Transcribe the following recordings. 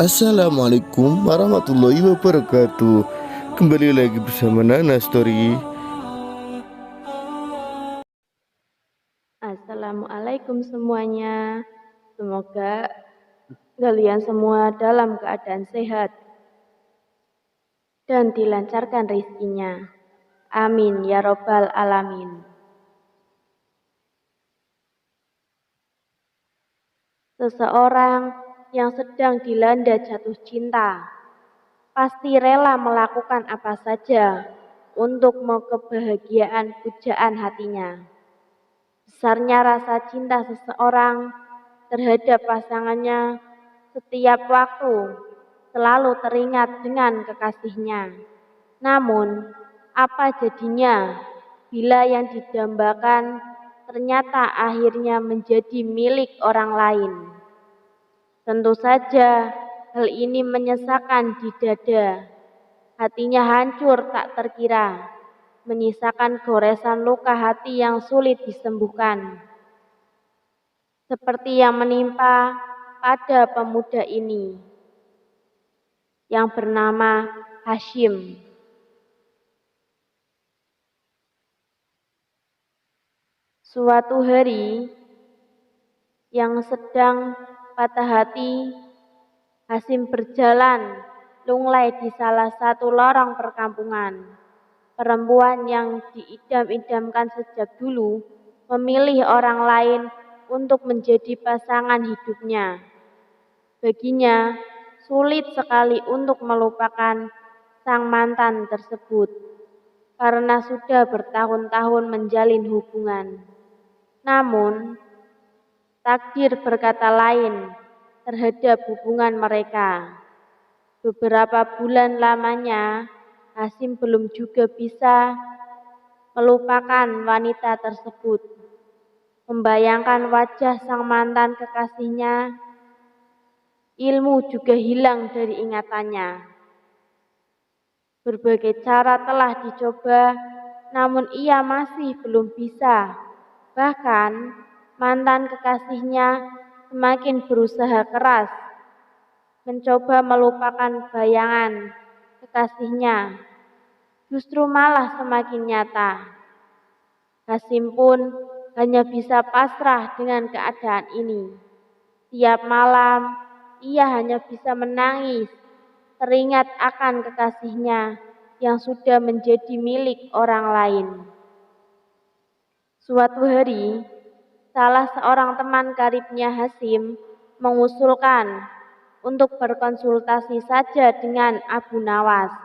Assalamualaikum warahmatullahi wabarakatuh. Kembali lagi bersama Nana Story. Assalamualaikum semuanya. Semoga kalian semua dalam keadaan sehat dan dilancarkan rezekinya. Amin ya robbal alamin. Seseorang yang sedang dilanda jatuh cinta pasti rela melakukan apa saja untuk mau kebahagiaan pujaan hatinya. Besarnya rasa cinta seseorang terhadap pasangannya setiap waktu selalu teringat dengan kekasihnya. Namun, apa jadinya bila yang didambakan ternyata akhirnya menjadi milik orang lain? Tentu saja hal ini menyesakan di dada. Hatinya hancur tak terkira, menyisakan goresan luka hati yang sulit disembuhkan. Seperti yang menimpa pada pemuda ini yang bernama Hashim. Suatu hari yang sedang patah hati, Hashim berjalan lunglai di salah satu lorong perkampungan. Perempuan yang diidam-idamkan sejak dulu memilih orang lain untuk menjadi pasangan hidupnya. Baginya, sulit sekali untuk melupakan sang mantan tersebut karena sudah bertahun-tahun menjalin hubungan. Namun, takdir berkata lain terhadap hubungan mereka. Beberapa bulan lamanya, Hashim belum juga bisa melupakan wanita tersebut. Membayangkan wajah sang mantan kekasihnya, ilmu juga hilang dari ingatannya. Berbagai cara telah dicoba, namun ia masih belum bisa. Bahkan, mantan kekasihnya semakin berusaha keras mencoba melupakan bayangan kekasihnya, justru malah semakin nyata. Hashim pun hanya bisa pasrah dengan keadaan ini. Tiap malam, ia hanya bisa menangis, teringat akan kekasihnya yang sudah menjadi milik orang lain. Suatu hari, salah seorang teman karibnya Hashim mengusulkan untuk berkonsultasi saja dengan Abu Nawas.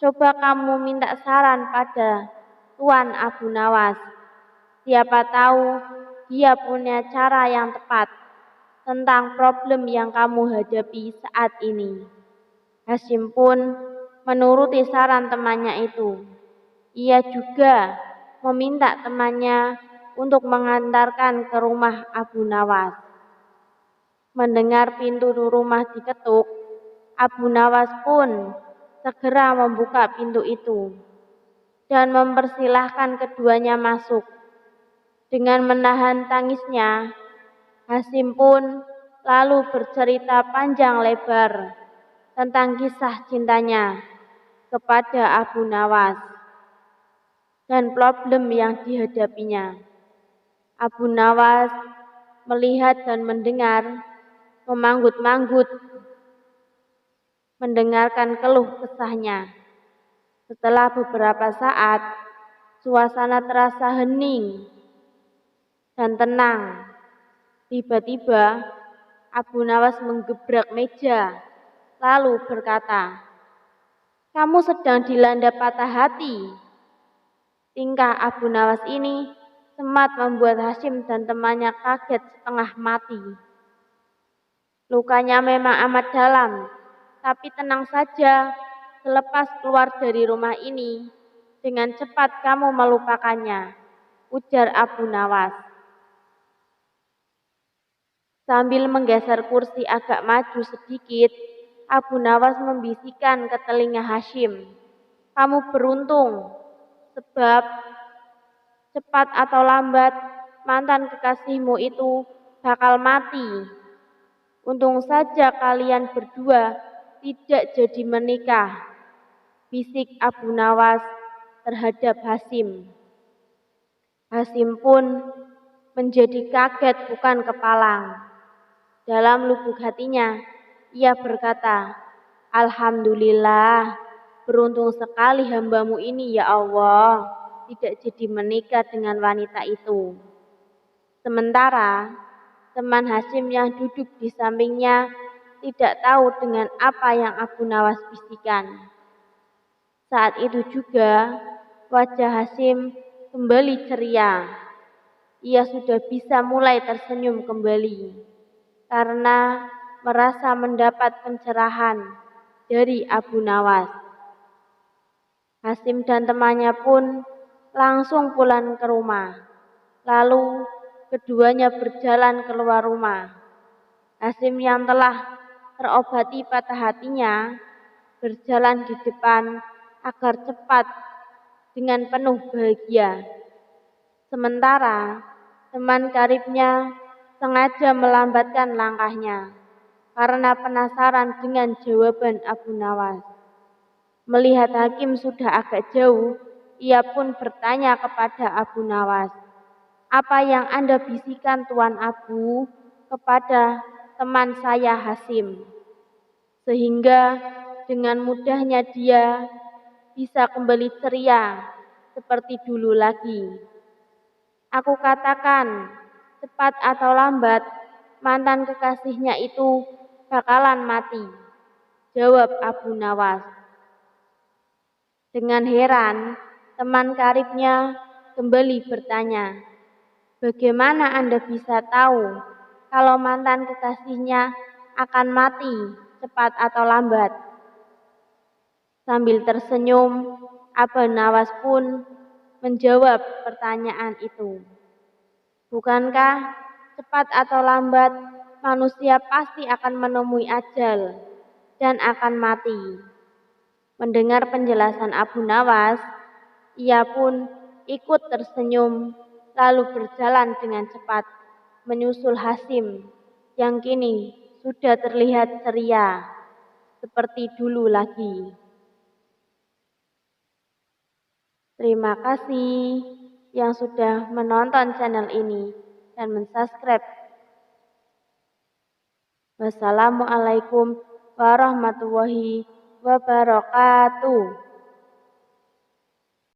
Coba kamu minta saran pada Tuan Abu Nawas. Siapa tahu dia punya cara yang tepat tentang problem yang kamu hadapi saat ini. Hashim pun menuruti saran temannya itu. Ia juga meminta temannya untuk mengantarkan ke rumah Abu Nawas. Mendengar pintu rumah diketuk, Abu Nawas pun segera membuka pintu itu dan mempersilahkan keduanya masuk. Dengan menahan tangisnya, Hashim pun lalu bercerita panjang lebar tentang kisah cintanya kepada Abu Nawas dan problem yang dihadapinya. Abu Nawas melihat dan mendengar, memanggut-manggut, mendengarkan keluh kesahnya. Setelah beberapa saat, suasana terasa hening dan tenang. Tiba-tiba, Abu Nawas menggebrak meja, lalu berkata, "Kamu sedang dilanda patah hati." Tingkah Abu Nawas ini sempat membuat Hashim dan temannya kaget setengah mati. Lukanya memang amat dalam, tapi tenang saja, selepas keluar dari rumah ini, dengan cepat kamu melupakannya, ujar Abu Nawas. Sambil menggeser kursi agak maju sedikit, Abu Nawas membisikkan ke telinga Hashim, "Kamu beruntung, sebab cepat atau lambat mantan kekasihmu itu bakal mati." Untung saja kalian berdua tidak jadi menikah, bisik Abu Nawas terhadap Hasyim. Hasyim pun menjadi kaget bukan kepalang. Dalam lubuk hatinya, ia berkata, "Alhamdulillah, beruntung sekali hambamu ini ya Allah, tidak jadi menikah dengan wanita itu." Sementara teman Hasyim yang duduk di sampingnya tidak tahu dengan apa yang Abu Nawas bisikan. Saat itu juga wajah Hasyim kembali ceria. Ia sudah bisa mulai tersenyum kembali karena merasa mendapat pencerahan dari Abu Nawas. Hasyim dan temannya pun langsung pulang ke rumah. Lalu keduanya berjalan keluar rumah. Hasyim yang telah terobati patah hatinya berjalan di depan agar cepat dengan penuh bahagia. Sementara teman karibnya sengaja melambatkan langkahnya karena penasaran dengan jawaban Abu Nawas. Melihat Hakim sudah agak jauh, ia pun bertanya kepada Abu Nawas, "Apa yang Anda bisikan Tuan Abu kepada teman saya Hasyim, sehingga dengan mudahnya dia bisa kembali ceria seperti dulu lagi?" "Aku katakan, cepat atau lambat, mantan kekasihnya itu bakalan mati," jawab Abu Nawas. Dengan heran, teman karibnya kembali bertanya, "Bagaimana Anda bisa tahu kalau mantan kekasihnya akan mati cepat atau lambat?" Sambil tersenyum, Abu Nawas pun menjawab pertanyaan itu. "Bukankah cepat atau lambat manusia pasti akan menemui ajal dan akan mati?" Mendengar penjelasan Abu Nawas, ia pun ikut tersenyum lalu berjalan dengan cepat menyusul Hasyim yang kini sudah terlihat ceria seperti dulu lagi. Terima kasih yang sudah menonton channel ini dan mensubscribe. Wassalamualaikum warahmatullahi wabarakatuh.